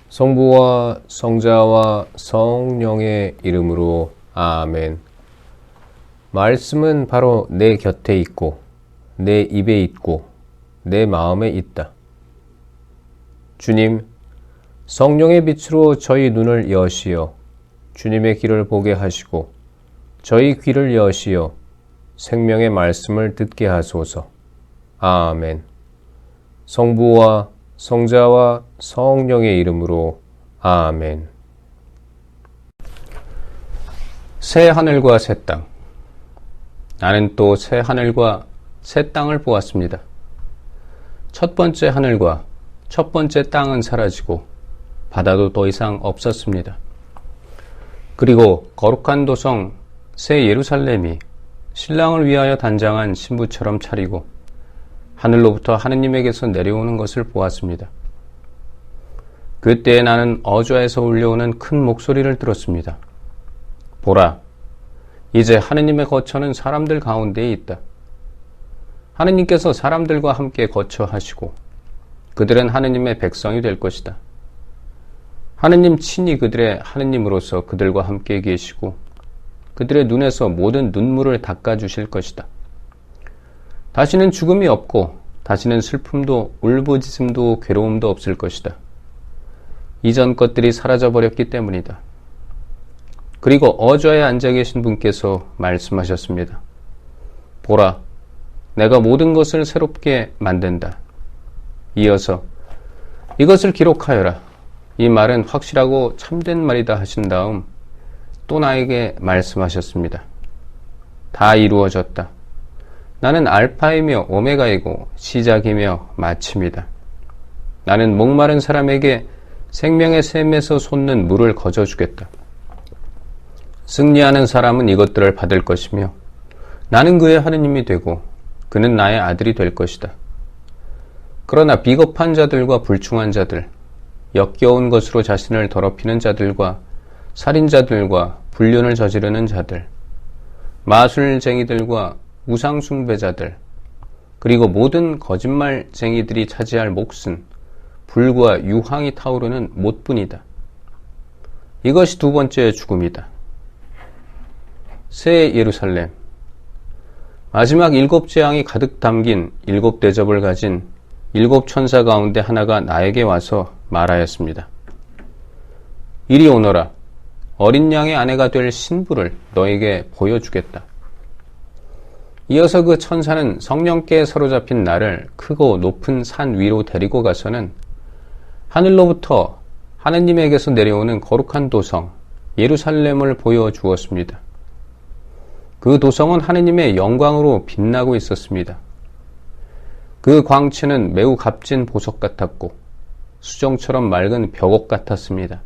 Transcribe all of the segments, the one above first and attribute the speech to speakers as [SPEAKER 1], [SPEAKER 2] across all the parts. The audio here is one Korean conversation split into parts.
[SPEAKER 1] 성부와 성자와 성령의 이름으로 아멘. 말씀은 바로 내 곁에 있고 내 입에 있고 내 마음에 있다. 주님, 성령의 빛으로 저희 눈을 여시어 주님의 길을 보게 하시고 저희 귀를 여시어 생명의 말씀을 듣게 하소서. 아멘. 성부와 성자와 성령의 이름으로 아멘. 새 하늘과 새 땅. 나는 또 새 하늘과 새 땅을 보았습니다. 첫 번째 하늘과 첫 번째 땅은 사라지고 바다도 더 이상 없었습니다. 그리고 거룩한 도성 새 예루살렘이 신랑을 위하여 단장한 신부처럼 차리고 하늘로부터 하느님에게서 내려오는 것을 보았습니다. 그때 나는 어좌에서 울려오는 큰 목소리를 들었습니다. 보라, 이제 하느님의 거처는 사람들 가운데에 있다. 하느님께서 사람들과 함께 거처하시고 그들은 하느님의 백성이 될 것이다. 하느님 친히 그들의 하느님으로서 그들과 함께 계시고 그들의 눈에서 모든 눈물을 닦아주실 것이다. 다시는 죽음이 없고 다시는 슬픔도 울부짖음도 괴로움도 없을 것이다. 이전 것들이 사라져버렸기 때문이다. 그리고 어좌에 앉아 계신 분께서 말씀하셨습니다. 보라, 내가 모든 것을 새롭게 만든다. 이어서 이것을 기록하여라. 이 말은 확실하고 참된 말이다 하신 다음 또 나에게 말씀하셨습니다. 다 이루어졌다. 나는 알파이며 오메가이고 시작이며 마침이다. 나는 목마른 사람에게 생명의 샘에서 솟는 물을 거저주겠다. 승리하는 사람은 이것들을 받을 것이며 나는 그의 하느님이 되고 그는 나의 아들이 될 것이다. 그러나 비겁한 자들과 불충한 자들, 역겨운 것으로 자신을 더럽히는 자들과 살인자들과 불륜을 저지르는 자들, 마술쟁이들과 우상숭배자들, 그리고 모든 거짓말쟁이들이 차지할 몫은 불과 유황이 타오르는 못뿐이다. 이것이 두 번째 죽음이다. 새 예루살렘. 마지막 일곱 재앙이 가득 담긴 일곱 대접을 가진 일곱 천사 가운데 하나가 나에게 와서 말하였습니다. 이리 오너라. 어린 양의 아내가 될 신부를 너에게 보여주겠다. 이어서 그 천사는 성령께 사로잡힌 나를 크고 높은 산 위로 데리고 가서는 하늘로부터 하느님에게서 내려오는 거룩한 도성 예루살렘을 보여주었습니다. 그 도성은 하느님의 영광으로 빛나고 있었습니다. 그 광채는 매우 값진 보석 같았고 수정처럼 맑은 벽옥 같았습니다.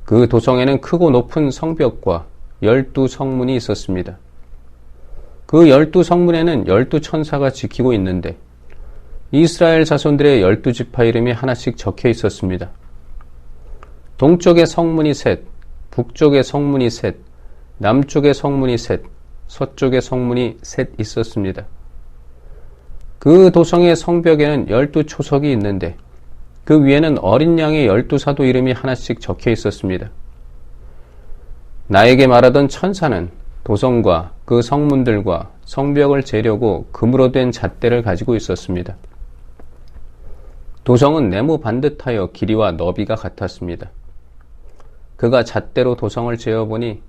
[SPEAKER 1] 그 도성에는 크고 높은 성벽과 12성문이 있었습니다. 그 12성문에는 12천사가 지키고 있는데 이스라엘 자손들의 12지파 이름이 하나씩 적혀 있었습니다. 동쪽의 성문이 셋, 북쪽의 성문이 셋, 남쪽의 성문이 셋, 서쪽의 성문이 셋 있었습니다. 그 도성의 성벽에는 12초석이 있는데 그 위에는 어린 양의 12사도 이름이 하나씩 적혀 있었습니다. 나에게 말하던 천사는 도성과 그 성문들과 성벽을 재려고 금으로 된 잣대를 가지고 있었습니다. 도성은 네모 반듯하여 길이와 너비가 같았습니다. 그가 잣대로 도성을 재어보니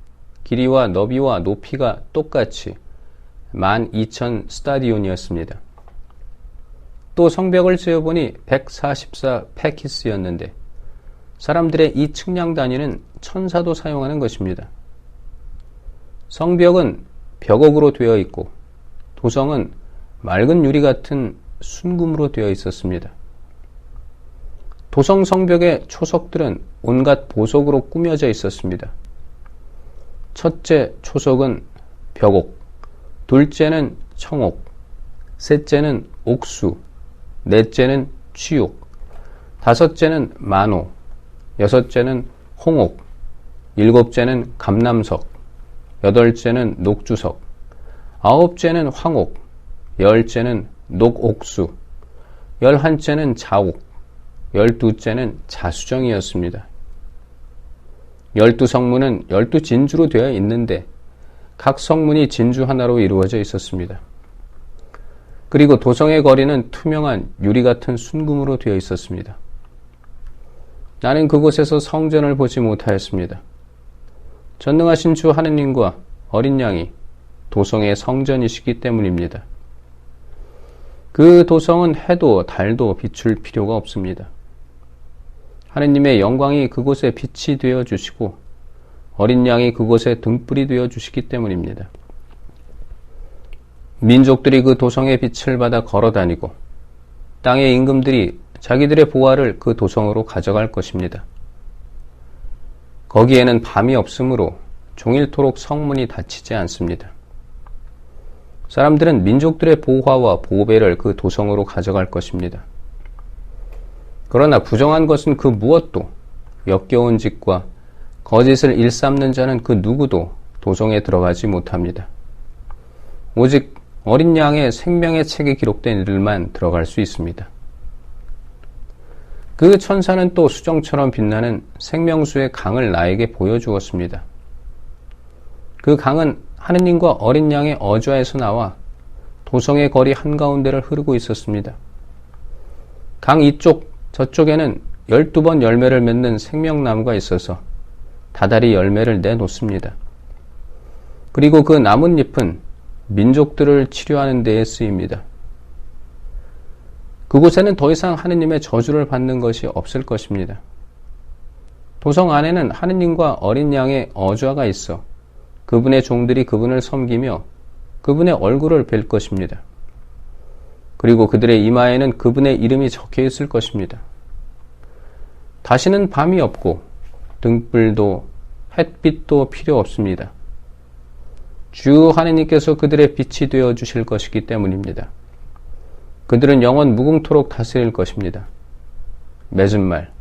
[SPEAKER 1] 길이와 너비와 높이가 똑같이 12,000 스타디온이었습니다. 또 성벽을 재어보니 144 페키스였는데 사람들의 이 측량 단위는 천사도 사용하는 것입니다. 성벽은 벽옥으로 되어 있고 도성은 맑은 유리 같은 순금으로 되어 있었습니다. 도성 성벽의 초석들은 온갖 보석으로 꾸며져 있었습니다. 첫째 초석은 벽옥, 둘째는 청옥, 셋째는 옥수, 넷째는 취옥, 다섯째는 만호, 여섯째는 홍옥, 일곱째는 감남석, 여덟째는 녹주석, 아홉째는 황옥, 열째는 녹옥수, 열한째는 자옥, 12째는 자수정이었습니다. 12성문은 12진주로 되어 있는데 각 성문이 진주 하나로 이루어져 있었습니다. 그리고 도성의 거리는 투명한 유리 같은 순금으로 되어 있었습니다. 나는 그곳에서 성전을 보지 못하였습니다. 전능하신 주 하느님과 어린 양이 도성의 성전이시기 때문입니다. 그 도성은 해도 달도 비출 필요가 없습니다. 하느님의 영광이 그곳에 빛이 되어 주시고 어린 양이 그곳에 등불이 되어 주시기 때문입니다. 민족들이 그 도성의 빛을 받아 걸어다니고 땅의 임금들이 자기들의 보화를 그 도성으로 가져갈 것입니다. 거기에는 밤이 없으므로 종일토록 성문이 닫히지 않습니다. 사람들은 민족들의 보화와 보배를 그 도성으로 가져갈 것입니다. 그러나 부정한 것은 그 무엇도 역겨운 짓과 거짓을 일삼는 자는 그 누구도 도성에 들어가지 못합니다. 오직 어린 양의 생명의 책에 기록된 이들만 들어갈 수 있습니다. 그 천사는 또 수정처럼 빛나는 생명수의 강을 나에게 보여주었습니다. 그 강은 하느님과 어린 양의 어좌에서 나와 도성의 거리 한가운데를 흐르고 있었습니다. 강 이쪽 저쪽에는 12번 열매를 맺는 생명나무가 있어서 다달이 열매를 내놓습니다. 그리고 그 나뭇잎은 민족들을 치료하는 데에 쓰입니다. 그곳에는 더 이상 하느님의 저주를 받는 것이 없을 것입니다. 도성 안에는 하느님과 어린 양의 어좌가 있어 그분의 종들이 그분을 섬기며 그분의 얼굴을 뵐 것입니다. 그리고 그들의 이마에는 그분의 이름이 적혀 있을 것입니다. 다시는 밤이 없고 등불도 햇빛도 필요 없습니다. 주 하느님께서 그들의 빛이 되어 주실 것이기 때문입니다. 그들은 영원 무궁토록 다스릴 것입니다. 맺은 말.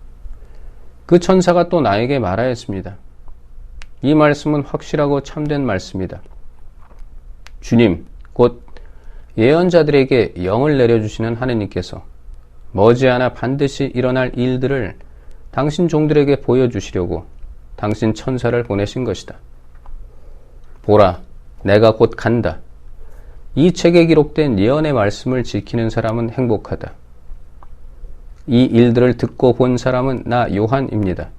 [SPEAKER 1] 그 천사가 또 나에게 말하였습니다. 이 말씀은 확실하고 참된 말씀이다. 주님, 곧 예언자들에게 영을 내려주시는 하느님께서 머지않아 반드시 일어날 일들을 당신 종들에게 보여주시려고 당신 천사를 보내신 것이다. 보라, 내가 곧 간다. 이 책에 기록된 예언의 말씀을 지키는 사람은 행복하다. 이 일들을 듣고 본 사람은 나 요한입니다.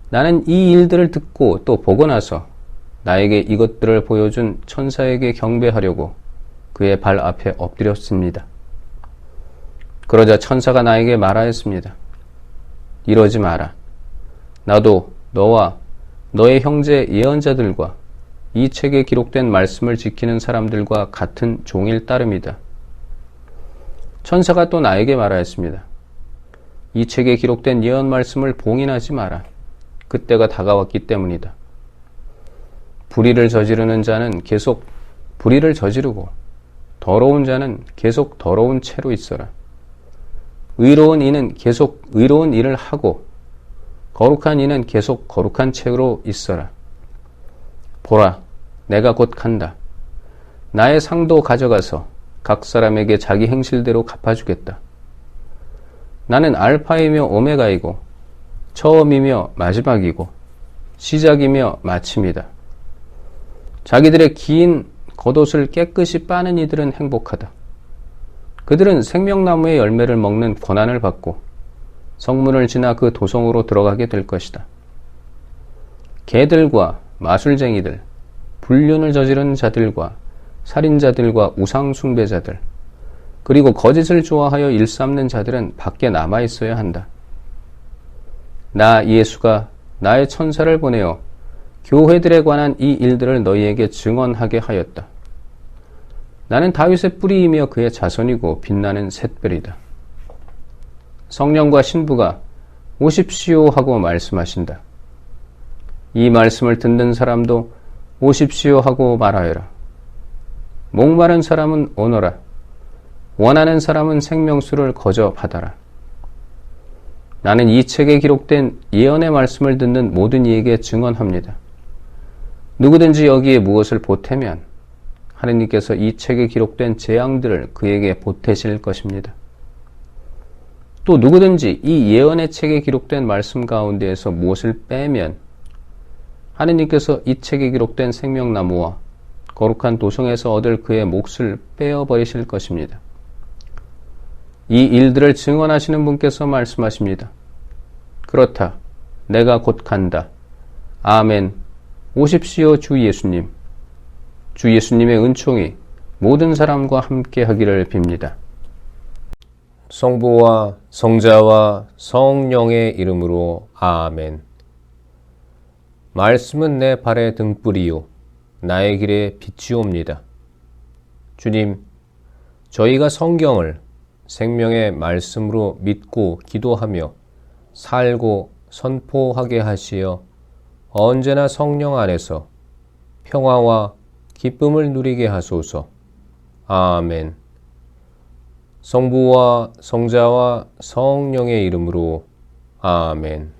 [SPEAKER 1] 나는 이 일들을 듣고 또 보고 나서 나에게 이것들을 보여준 천사에게 경배하려고 그의 발 앞에 엎드렸습니다. 그러자 천사가 나에게 말하였습니다. 이러지 마라. 나도 너와 너의 형제 예언자들과 이 책에 기록된 말씀을 지키는 사람들과 같은 종일 따름이다. 천사가 또 나에게 말하였습니다. 이 책에 기록된 예언 말씀을 봉인하지 마라. 그때가 다가왔기 때문이다. 불의를 저지르는 자는 계속 불의를 저지르고 더러운 자는 계속 더러운 채로 있어라. 의로운 이는 계속 의로운 일을 하고 거룩한 이는 계속 거룩한 채로 있어라. 보라, 내가 곧 간다. 나의 상도 가져가서 각 사람에게 자기 행실대로 갚아주겠다. 나는 알파이며 오메가이고 처음이며 마지막이고 시작이며 마침이다. 자기들의 긴 겉옷을 깨끗이 빠는 이들은 행복하다. 그들은 생명나무의 열매를 먹는 권한을 받고 성문을 지나 그 도성으로 들어가게 될 것이다. 개들과 마술쟁이들, 불륜을 저지른 자들과 살인자들과 우상숭배자들, 그리고 거짓을 좋아하여 일삼는 자들은 밖에 남아 있어야 한다. 나 예수가 나의 천사를 보내어 교회들에 관한 이 일들을 너희에게 증언하게 하였다. 나는 다윗의 뿌리이며 그의 자손이고 빛나는 샛별이다. 성령과 신부가 오십시오 하고 말씀하신다. 이 말씀을 듣는 사람도 오십시오 하고 말하여라. 목마른 사람은 오너라. 원하는 사람은 생명수를 거저 받아라. 나는 이 책에 기록된 예언의 말씀을 듣는 모든 이에게 증언합니다. 누구든지 여기에 무엇을 보태면 하느님께서 이 책에 기록된 재앙들을 그에게 보태실 것입니다. 또 누구든지 이 예언의 책에 기록된 말씀 가운데에서 무엇을 빼면 하느님께서 이 책에 기록된 생명나무와 거룩한 도성에서 얻을 그의 몫을 빼어버리실 것입니다. 이 일들을 증언하시는 분께서 말씀하십니다. 그렇다. 내가 곧 간다. 아멘. 오십시오, 주 예수님. 주 예수님의 은총이 모든 사람과 함께 하기를 빕니다. 성부와 성자와 성령의 이름으로 아멘. 말씀은 내 발의 등불이요 나의 길에 빛이옵니다. 주님, 저희가 성경을 생명의 말씀으로 믿고 기도하며 살고 선포하게 하시어 언제나 성령 안에서 평화와 기쁨을 누리게 하소서. 아멘. 성부와 성자와 성령의 이름으로 아멘.